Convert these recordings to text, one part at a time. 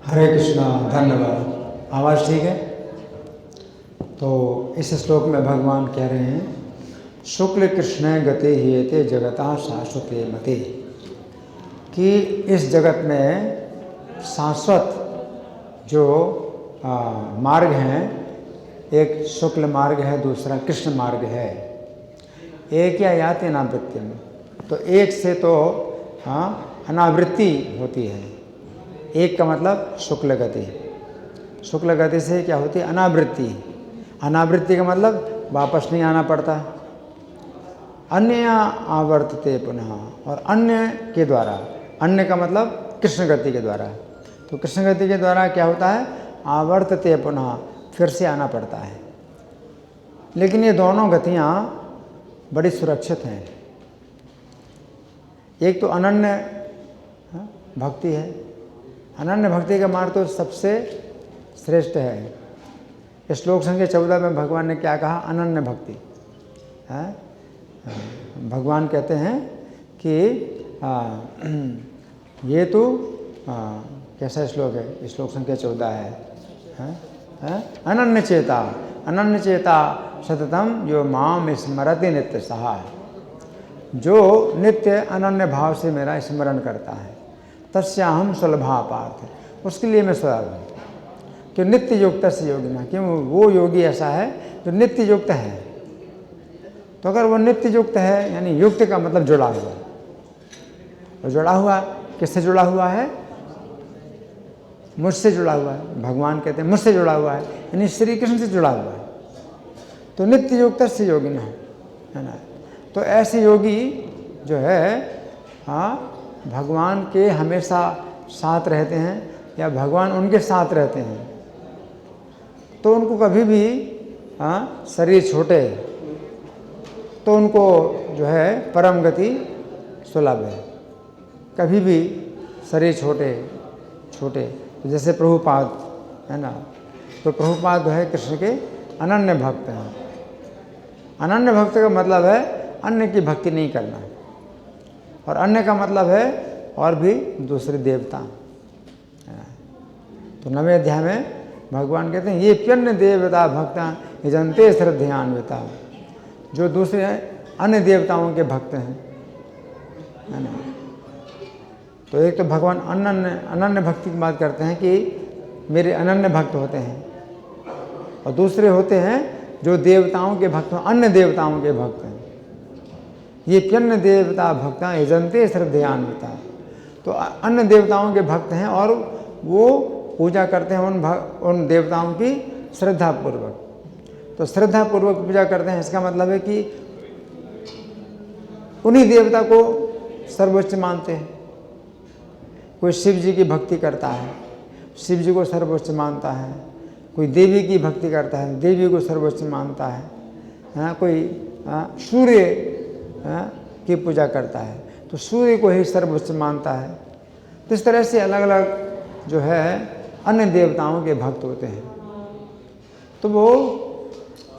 हरे कृष्णा। धन्यवाद। आवाज़ ठीक है? तो इस श्लोक में भगवान कह रहे हैं शुक्ल कृष्ण गति हेते जगता शाश्वते मते, कि इस जगत में शाश्वत जो मार्ग हैं, एक शुक्ल मार्ग है, दूसरा कृष्ण मार्ग है। एक या याति अनावृत्तिम, तो एक से तो अनावृत्ति होती है। एक का मतलब शुक्ल गति, शुक्ल गति से क्या होती है? अनावृत्ति। अनावृत्ति का मतलब वापस नहीं आना पड़ता। अन्य आवर्तते पुनः, और अन्य के द्वारा, अन्य का मतलब कृष्ण गति के द्वारा। तो कृष्ण गति के द्वारा क्या होता है? आवर्तते पुनः, फिर से आना पड़ता है। लेकिन ये दोनों गतियाँ बड़ी सुरक्षित हैं। एक तो अनन्य भक्ति है। अनन्य भक्ति का मार्ग तो सबसे श्रेष्ठ है। श्लोक संख्या 14 में भगवान ने क्या कहा? अनन्य भक्ति है। भगवान कहते हैं कि ये तो कैसा श्लोक है? श्लोक संख्या 14 है? अनन्य चेता, अनन्य चेता सततम जो माम स्मरति नित्य सहा, जो नित्य अनन्य भाव से मेरा स्मरण करता है, तस्याहम सुलभा पार्थ, उसके लिए मैं सुलभ हूँ। कि नित्य युक्त से योगिना, क्यों? वो योगी ऐसा है जो नित्य युक्त है। तो अगर वो नित्य युक्त है, यानी युक्त का मतलब जुड़ा हुआ, वो जुड़ा हुआ किससे जुड़ा हुआ है? मुझसे जुड़ा हुआ है। भगवान कहते हैं मुझसे जुड़ा हुआ है, यानी श्री कृष्ण से जुड़ा हुआ है। तो नित्य युक्त से योगिना है ना। तो ऐसे योगी जो है भगवान के हमेशा साथ रहते हैं, या भगवान उनके साथ रहते हैं, तो उनको कभी भी शरीर छोटे तो उनको जो है परम गति सुलभ है। कभी भी शरीर छोटे छोटे, तो जैसे प्रभुपाद है ना, तो प्रभुपाद जो है कृष्ण के अनन्य भक्त हैं। अनन्य भक्त का मतलब है अन्य की भक्ति नहीं करना, और अन्य का मतलब है और भी दूसरे देवता। तो 9वें अध्याय में भगवान कहते हैं ये प्यन्य देवता भक्ता यजन्ते श्रद्धयान्विता, जो दूसरे अन्य देवताओं के भक्त हैं, है ना। तो एक तो भगवान अनन्य भक्ति की बात करते हैं कि मेरे अनन्य भक्त होते हैं, और दूसरे होते हैं जो देवताओं के भक्त हैं, अन्य देवताओं के भक्त हैं। ये प्यन्य देवता भक्ता यजन्ते श्रद्धयान्विता, तो अन्य देवताओं के भक्त हैं और वो पूजा करते हैं उन देवताओं की श्रद्धा पूर्वक। तो श्रद्धा पूर्वक पूजा करते हैं, इसका मतलब है कि उन्हीं देवता को सर्वोच्च मानते हैं। कोई शिव जी की भक्ति करता है, शिव जी को सर्वोच्च मानता है। कोई देवी की भक्ति करता है, देवी को सर्वोच्च मानता है। कोई सूर्य की पूजा करता है, तो सूर्य को ही सर्वोच्च मानता है। तो इस तरह से अलग अलग जो है अन्य देवताओं के भक्त होते हैं, तो वो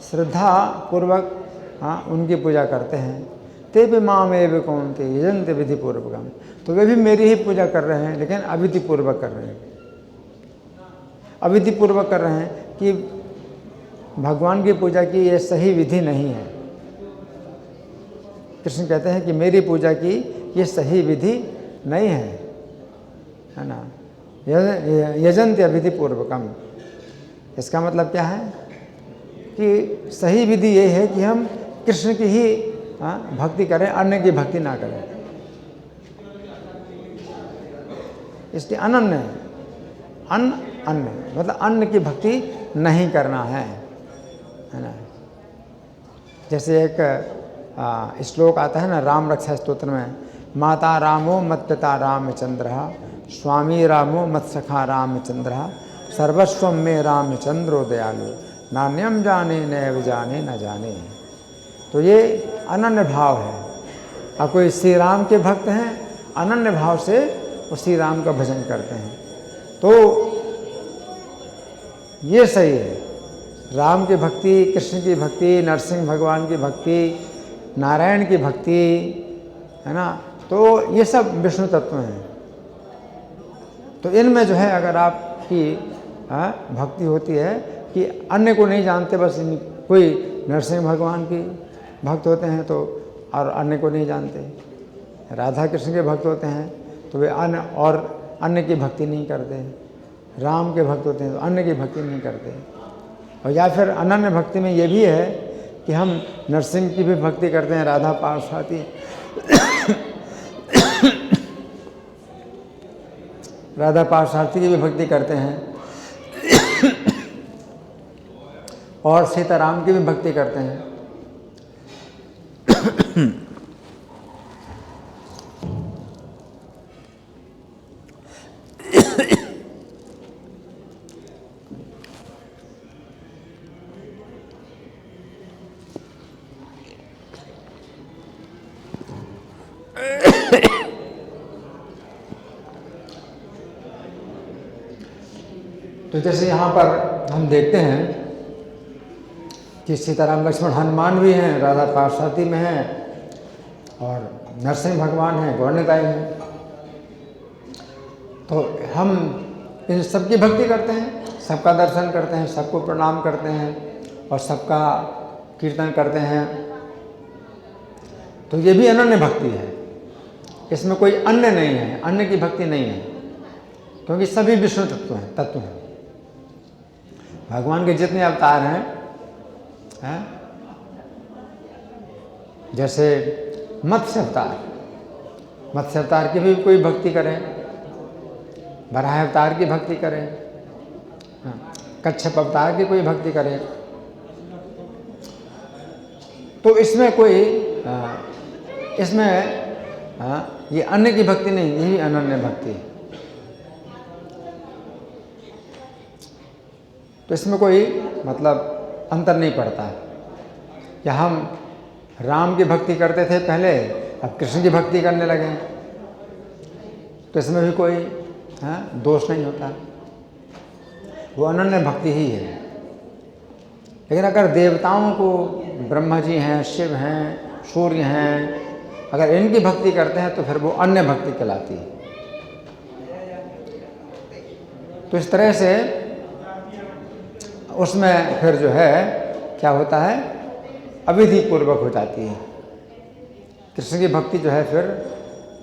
श्रद्धा पूर्वक उनकी पूजा करते हैं। ते भी माम एव कौनते यजन्ते विधि पूर्वकम, तो वे भी मेरी ही पूजा कर रहे हैं, लेकिन अविधि पूर्वक कर रहे हैं। अविधि पूर्वक कर रहे हैं कि भगवान की पूजा की ये सही विधि नहीं है। कृष्ण कहते हैं कि मेरी पूजा की ये सही विधि नहीं है ना। यजन्ते अविधि पूर्वकम, इसका मतलब क्या है कि सही विधि ये है कि हम कृष्ण की ही भक्ति करें, अन्य की भक्ति ना करें। इसलिए अनन्य, अन्य मतलब अन्य की भक्ति नहीं करना है ना। जैसे एक श्लोक आता है ना राम रक्षा स्तोत्र में, माता रामो मत पिता रामचंद्र, स्वामी रामो मत सखा रामचंद्र, सर्वस्वम में रामचंद्रो दयालु, नान्यम जाने नैव जाने न जाने। तो ये अनन्य भाव है। अब कोई श्री राम के भक्त हैं, अनन्य भाव से वो श्री राम का भजन करते हैं, तो ये सही है। राम की भक्ति, कृष्ण की भक्ति, नरसिंह भगवान की भक्ति, नारायण की भक्ति, है ना, तो ये सब विष्णु तत्व हैं। तो इनमें जो है अगर आप की भक्ति होती है कि अन्य को नहीं जानते, बस कोई नरसिंह भगवान की भक्त होते हैं तो और अन्य को नहीं जानते, राधा कृष्ण के भक्त होते हैं तो वे अन्य की भक्ति नहीं करते, राम के भक्त होते हैं तो अन्य की भक्ति नहीं करते। और या फिर अनन्य भक्ति में ये भी है कि हम नरसिंह की भी भक्ति करते हैं, राधा पार्वती राधा पार्वती की भी भक्ति करते हैं और सीताराम की भी भक्ति करते हैं। तो जैसे यहाँ पर हम देखते हैं कि सीताराम लक्ष्मण हनुमान भी हैं, राधा पार्वती में हैं और नरसिंह भगवान हैं, गौरनिताई हैं। तो हम इन सबकी भक्ति करते हैं, सबका दर्शन करते हैं, सबको प्रणाम करते हैं और सबका कीर्तन करते हैं। तो ये भी अनन्य भक्ति है, इसमें कोई अन्य नहीं है, अन्य की भक्ति नहीं है, क्योंकि सभी विष्णु तत्व हैं। भगवान के जितने अवतार हैं, जैसे मत्स्य अवतार की भी कोई भक्ति करें, वराह अवतार की भक्ति करें, कच्छप अवतार की कोई भक्ति करें, तो इसमें ये अन्य की भक्ति नहीं, यही अनन्य भक्ति है। तो इसमें कोई मतलब अंतर नहीं पड़ता है कि हम राम की भक्ति करते थे पहले, अब कृष्ण की भक्ति करने लगे, तो इसमें भी कोई दोष नहीं होता, वो अनन्य भक्ति ही है। लेकिन अगर देवताओं को, ब्रह्मा जी हैं, शिव हैं, सूर्य हैं, अगर इनकी भक्ति करते हैं तो फिर वो अन्य भक्ति कहलाती है। तो इस तरह से उसमें फिर जो है क्या होता है, अविधि पूर्वक हो जाती है। कृष्ण की भक्ति जो है फिर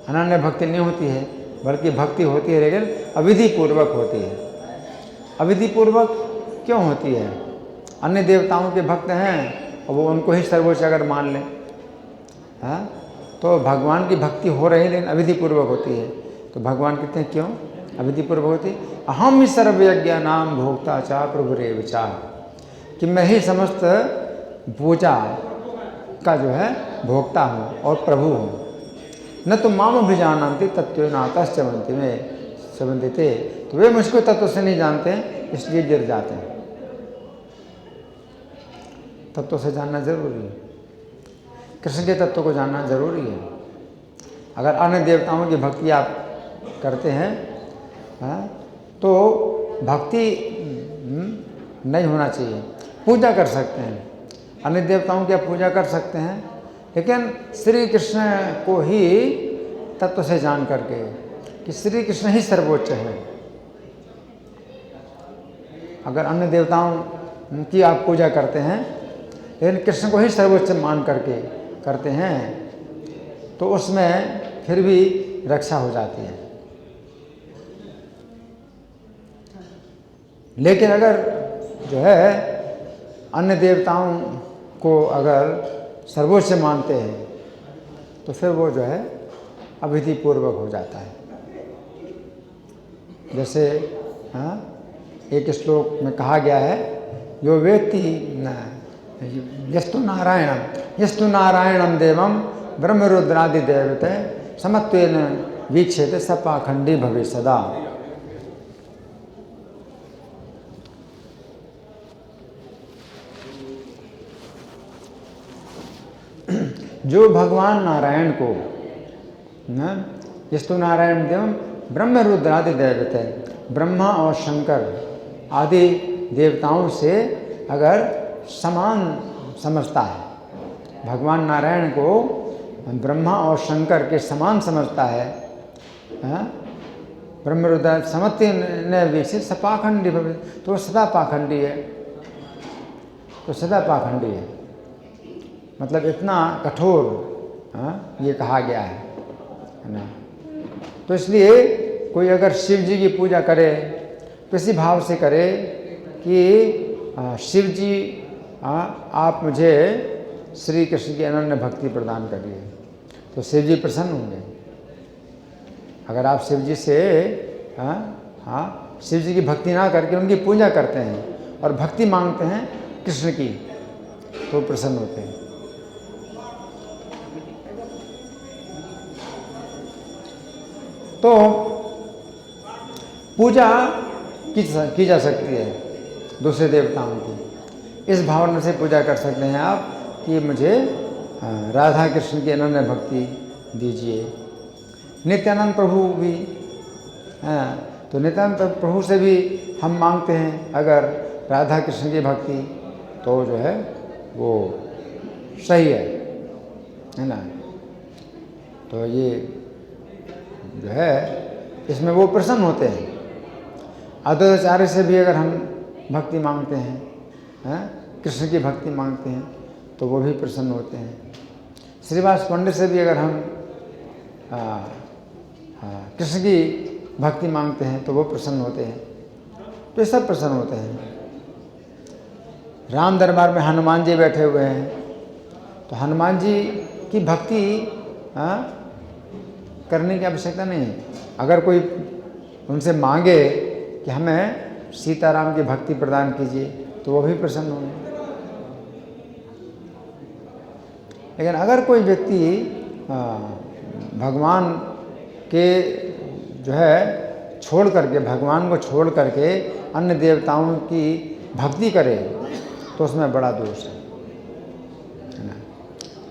अनन्य भक्ति नहीं होती है, बल्कि भक्ति होती है लेकिन अविधि पूर्वक होती है। अविधि पूर्वक क्यों होती है? अन्य देवताओं के भक्त हैं और वो उनको ही सर्वोच्च अगर मान लें, तो भगवान की भक्ति हो रही लेकिन अविधि पूर्वक होती है। तो भगवान कहते हैं क्यों अविधि पूर्वक होती? अहम ही सर्वयज्ञ नाम भोक्ता चा प्रभुरेव चा, कि मैं ही समस्त पूजा का जो है भोक्ता हूँ और प्रभु हूँ। न तो माम अभिजानन्ति तत्त्वेनातश्च चवन्ति में चवन्ति थे, तो वे मुझको तत्व से नहीं जानते हैं इसलिए गिर जाते हैं। तत्व से जानना जरूरी है, कृष्ण के तत्व को जानना जरूरी है। अगर अन्य देवताओं की भक्ति आप करते हैं तो भक्ति नहीं होना चाहिए। पूजा कर सकते हैं, अन्य देवताओं की आप पूजा कर सकते हैं, लेकिन श्री कृष्ण को ही तत्व से जान करके कि श्री कृष्ण ही सर्वोच्च है। अगर अन्य देवताओं की आप पूजा करते हैं लेकिन कृष्ण को ही सर्वोच्च मान करके करते हैं, तो उसमें फिर भी रक्षा हो जाती है। लेकिन अगर जो है अन्य देवताओं को अगर सर्वोच्च मानते हैं तो फिर वो जो है अविधि पूर्वक हो जाता है। जैसे एक श्लोक में कहा गया है, यो वेत्ति यस्तु नारायणम देवम ब्रह्मरुद्रादि देवते समत्वेन वीक्षेते स पाखंडी भवे सदा। जो भगवान नारायण को यस्तु नारायण देवम ब्रह्मरुद्रादि देवते, ब्रह्मा और शंकर आदि देवताओं से अगर समान समझता है, भगवान नारायण को ब्रह्मा और शंकर के समान समझता है, ब्रह्मरुद्र समत्ति न वीक्षित सपाखंडी भविष्य, तो सदा पाखंडी है, तो सदा पाखंडी है, मतलब इतना कठोर ये कहा गया है ना। तो इसलिए कोई अगर शिव जी की पूजा करे तो इसी भाव से करे कि शिव जी आप मुझे श्री कृष्ण की अनन्य भक्ति प्रदान करिए, तो शिव जी प्रसन्न होंगे। अगर आप शिव जी से शिव जी की भक्ति ना करके उनकी पूजा करते हैं और भक्ति मांगते हैं कृष्ण की, तो प्रसन्न होते हैं। तो पूजा की जा सकती है दूसरे देवताओं की, इस भावना से पूजा कर सकते हैं आप कि मुझे राधा कृष्ण की अनन्य भक्ति दीजिए। नित्यानंद प्रभु भी तो नित्यानंद प्रभु से भी हम मांगते हैं अगर राधा कृष्ण की भक्ति, तो जो है वो सही है ना। तो ये जो है इसमें वो प्रसन्न होते हैं। अद्वैताचार्य से भी अगर हम भक्ति मांगते हैं, कृष्ण की भक्ति मांगते हैं, तो वो भी प्रसन्न होते हैं। श्रीवास पंडित से भी अगर हम कृष्ण की भक्ति मांगते हैं तो वो प्रसन्न होते हैं, तो सब प्रसन्न होते हैं। राम दरबार में हनुमान जी बैठे हुए हैं, तो हनुमान जी की भक्ति करने की आवश्यकता नहीं है। अगर कोई उनसे मांगे कि हमें सीताराम की भक्ति प्रदान कीजिए, तो वो भी प्रसन्न होंगे। लेकिन अगर कोई व्यक्ति भगवान के जो है छोड़ करके, भगवान को छोड़ करके अन्य देवताओं की भक्ति करे, तो उसमें बड़ा दोष है ना।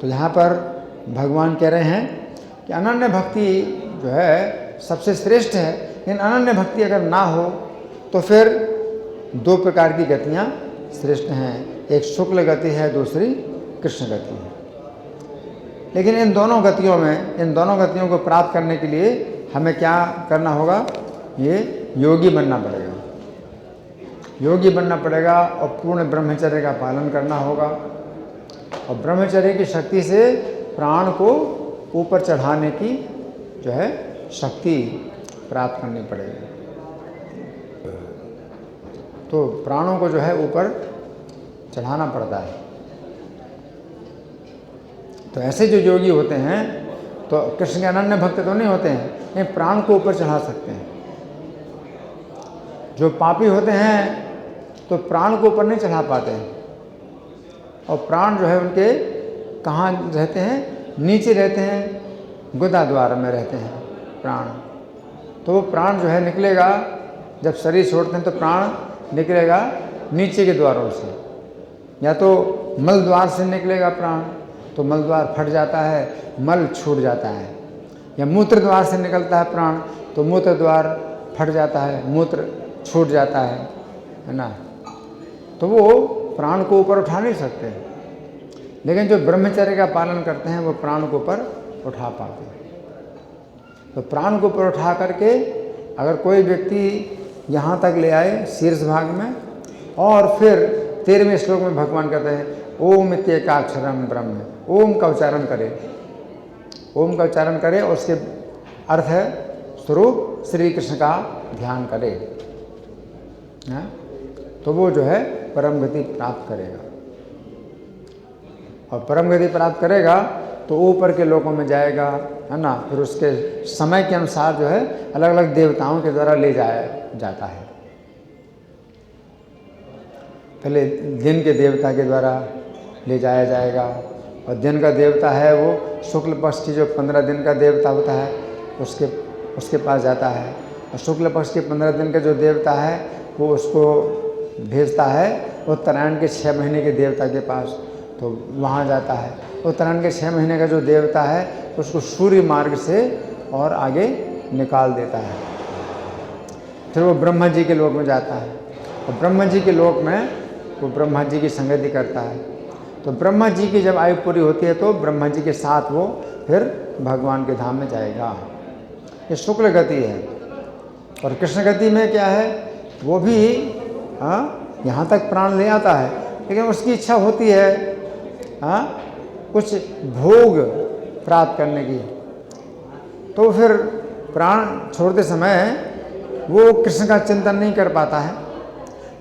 तो यहाँ पर भगवान कह रहे हैं कि अनन्य भक्ति जो है सबसे श्रेष्ठ है, लेकिन अनन्य भक्ति अगर ना हो तो फिर दो प्रकार की गतियाँ श्रेष्ठ हैं, एक शुक्ल गति है, दूसरी कृष्ण गति है। लेकिन इन दोनों गतियों को प्राप्त करने के लिए हमें क्या करना होगा? ये योगी बनना पड़ेगा, योगी बनना पड़ेगा और पूर्ण ब्रह्मचर्य का पालन करना होगा, और ब्रह्मचर्य की शक्ति से प्राण को ऊपर चढ़ाने की जो है शक्ति प्राप्त करनी पड़ेगी। तो प्राणों को जो है ऊपर चढ़ाना पड़ता है। तो ऐसे जो योगी होते हैं तो कृष्ण के अनन्य भक्त तो नहीं होते हैं, ये प्राण को ऊपर चढ़ा सकते हैं। जो पापी होते हैं तो प्राण को ऊपर नहीं चढ़ा पाते हैं, और प्राण जो है उनके कहाँ रहते हैं? नीचे रहते हैं, गुदा द्वार में रहते हैं प्राण। तो वो प्राण जो है निकलेगा, जब शरीर छोड़ते हैं तो प्राण निकलेगा नीचे के द्वारों से, या तो मल द्वार से निकलेगा प्राण, तो मल द्वार फट जाता है, मल छूट जाता है, या मूत्र द्वार से निकलता है प्राण, तो मूत्र द्वार फट जाता है, मूत्र छूट जाता है ना। तो वो प्राण को ऊपर उठा नहीं सकते, लेकिन जो ब्रह्मचर्य का पालन करते हैं वो प्राण को ऊपर उठा पाते हैं। तो प्राण को ऊपर उठा करके अगर कोई व्यक्ति यहाँ तक ले आए शीर्ष भाग में, और फिर 13वें श्लोक में भगवान कहते हैं ओम इत्येकाक्षरम ब्रह्म, ओम का उच्चारण करे, ओम का उच्चारण करे, और उसके अर्थ है स्वरूप श्री कृष्ण का ध्यान करे, तो वो जो है परम गति प्राप्त करेगा। और परम गति प्राप्त करेगा तो ऊपर के लोकों में जाएगा, है ना। फिर उसके समय के अनुसार जो है अलग अलग देवताओं के द्वारा ले जाया जाता है। पहले दिन के देवता के द्वारा ले जाया जाएगा, और दिन का देवता है वो शुक्ल पक्ष की जो 15 दिन का देवता होता है उसके पास जाता है, और शुक्ल पक्ष के 15 दिन का जो देवता है वो उसको भेजता है उत्तरायण के 6 महीने के देवता के पास, तो वहाँ जाता है। उत्तरायण के 6 महीने का जो देवता है उसको सूर्य मार्ग से और आगे निकाल देता है। फिर वो ब्रह्मा जी के लोक में जाता है, और ब्रह्मा जी के लोक में वो ब्रह्मा जी की संगति करता है। तो ब्रह्मा जी की जब आयु पूरी होती है तो ब्रह्मा जी के साथ वो फिर भगवान के धाम में जाएगा। ये शुक्ल गति है। और कृष्ण गति में क्या है, वो भी यहाँ तक प्राण ले आता है, लेकिन उसकी इच्छा होती है कुछ भोग प्राप्त करने की, तो फिर प्राण छोड़ते समय वो कृष्ण का चिंतन नहीं कर पाता है,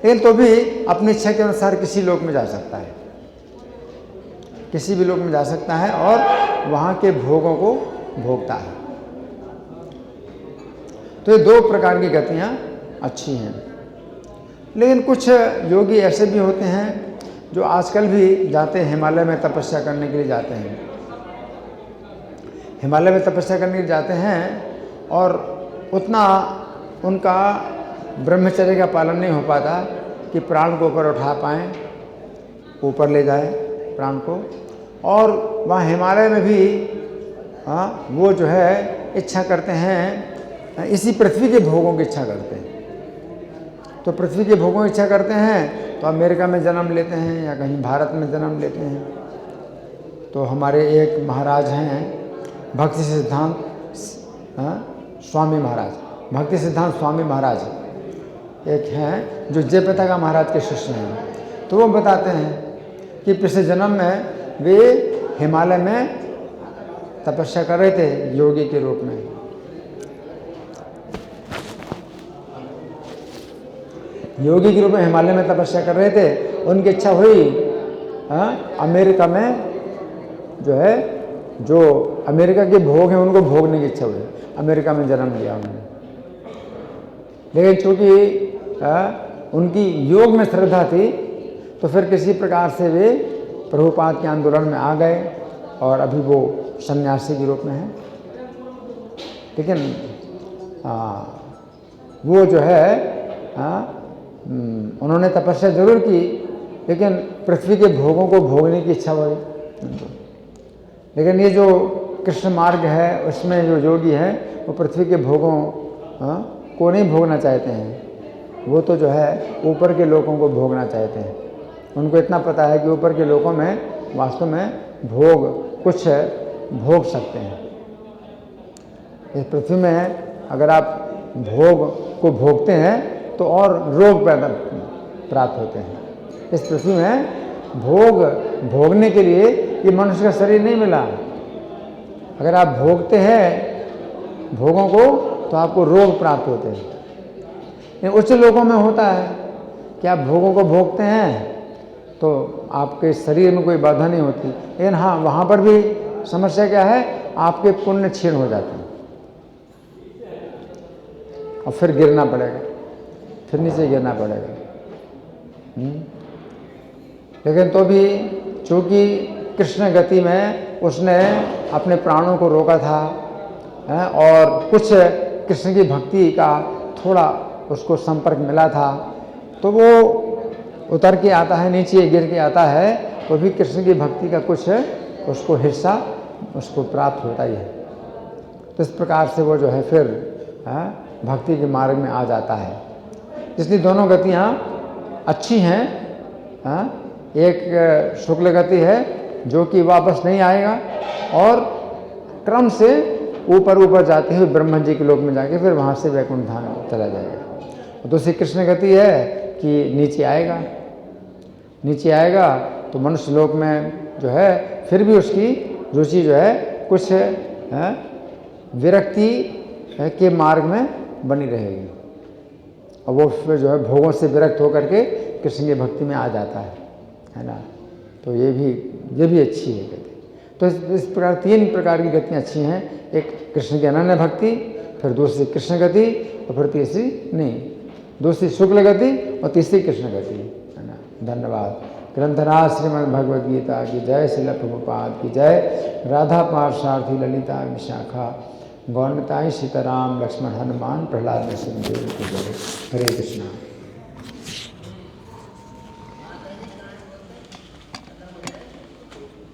लेकिन तो भी अपनी इच्छा के अनुसार किसी लोक में जा सकता है, किसी भी लोक में जा सकता है और वहाँ के भोगों को भोगता है। तो ये दो प्रकार की गतियाँ अच्छी हैं। लेकिन कुछ योगी ऐसे भी होते हैं जो आजकल भी जाते हैं, हिमालय में तपस्या करने के लिए जाते हैं, हिमालय में तपस्या करने के लिए जाते हैं और उतना उनका ब्रह्मचर्य का पालन नहीं हो पाता कि प्राण को ऊपर उठा पाएँ, ऊपर ले जाए प्राण को। और वहाँ हिमालय में भी वो जो है इच्छा करते हैं, इसी पृथ्वी के भोगों की इच्छा करते हैं। तो पृथ्वी के भोगों की इच्छा करते हैं तो अमेरिका में जन्म लेते हैं या कहीं भारत में जन्म लेते हैं। तो हमारे एक महाराज हैं भक्ति सिद्धांत स्वामी महाराज, भक्ति सिद्धांत स्वामी महाराज एक हैं जो जयप्रताप महाराज के शिष्य हैं। तो वो बताते हैं कि पिछले जन्म में वे हिमालय में तपस्या कर रहे थे योगी के रूप में। योगी के रूप में हिमालय में तपस्या कर रहे थे। उनकी इच्छा हुई अमेरिका में जो है, जो अमेरिका के भोग हैं उनको भोगने की इच्छा हुई, अमेरिका में जन्म लिया उन्होंने। लेकिन चूँकि उनकी योग में श्रद्धा थी तो फिर किसी प्रकार से वे प्रभुपाद के आंदोलन में आ गए और अभी वो सन्यासी के रूप में हैं। लेकिन वो जो है उन्होंने तपस्या जरूर की, लेकिन पृथ्वी के भोगों को भोगने की इच्छा हुई। लेकिन ये जो कृष्ण मार्ग है उसमें जो योगी है वो पृथ्वी के भोगों को नहीं भोगना चाहते हैं, वो तो जो है ऊपर के लोगों को भोगना चाहते हैं। उनको इतना पता है कि ऊपर के लोगों में वास्तव में भोग कुछ भोग सकते हैं। इस पृथ्वी में अगर आप भोग को भोगते हैं तो और रोग पैदा प्राप्त होते हैं। इस पृथ्वी में भोग भोगने के लिए ये मनुष्य का शरीर नहीं मिला। अगर आप भोगते हैं भोगों को तो आपको रोग प्राप्त होते हैं। उच्च लोगों में होता है कि आप भोगों को भोगते हैं तो आपके शरीर में कोई बाधा नहीं होती, लेकिन हाँ वहाँ पर भी समस्या क्या है, आपके पुण्य क्षीण हो जाते हैं और फिर गिरना पड़ेगा, फिर नीचे गिरना पड़ेगा। लेकिन तो भी चूँकि कृष्ण गति में उसने अपने प्राणों को रोका था और कुछ कृष्ण की भक्ति का थोड़ा उसको संपर्क मिला था, तो वो उतर के आता है, नीचे गिर के आता है, तो भी कृष्ण की भक्ति का कुछ उसको हिस्सा उसको प्राप्त होता ही है। तो इस प्रकार से वो जो है फिर भक्ति के मार्ग में आ जाता है। इसलिए दोनों गतियाँ अच्छी हैं। एक शुक्ल गति है जो कि वापस नहीं आएगा और क्रम से ऊपर ऊपर जाते हुए ब्रह्मा जी के लोक में जाके फिर वहाँ से वैकुंठ धाम चला जाएगा। दूसरी कृष्ण गति है कि नीचे आएगा, नीचे आएगा तो मनुष्य लोक में जो है फिर भी उसकी रुचि जो है कुछ विरक्ति के मार्ग में बनी रहेगी और वो फिर जो है भोगों से विरक्त होकर के कृष्ण की भक्ति में आ जाता है ना। तो ये भी अच्छी है गति। तो इस प्रकार तीन प्रकार की गतियाँ अच्छी हैं। एक कृष्ण की अनन्य भक्ति, फिर दूसरी कृष्ण गति और फिर तीसरी दूसरी शुक्ल गति और तीसरी कृष्ण गति, है ना। धन्यवाद। ग्रंथराज श्रीमद् भगवद गीता की जय, श्रील प्रभुपाद की जय, राधा पार्षार्थी ललिता विशाखा गौरताई सीताराम लक्ष्मण हनुमान प्रहलाद नरसिंह देव की जय। हरे कृष्णा।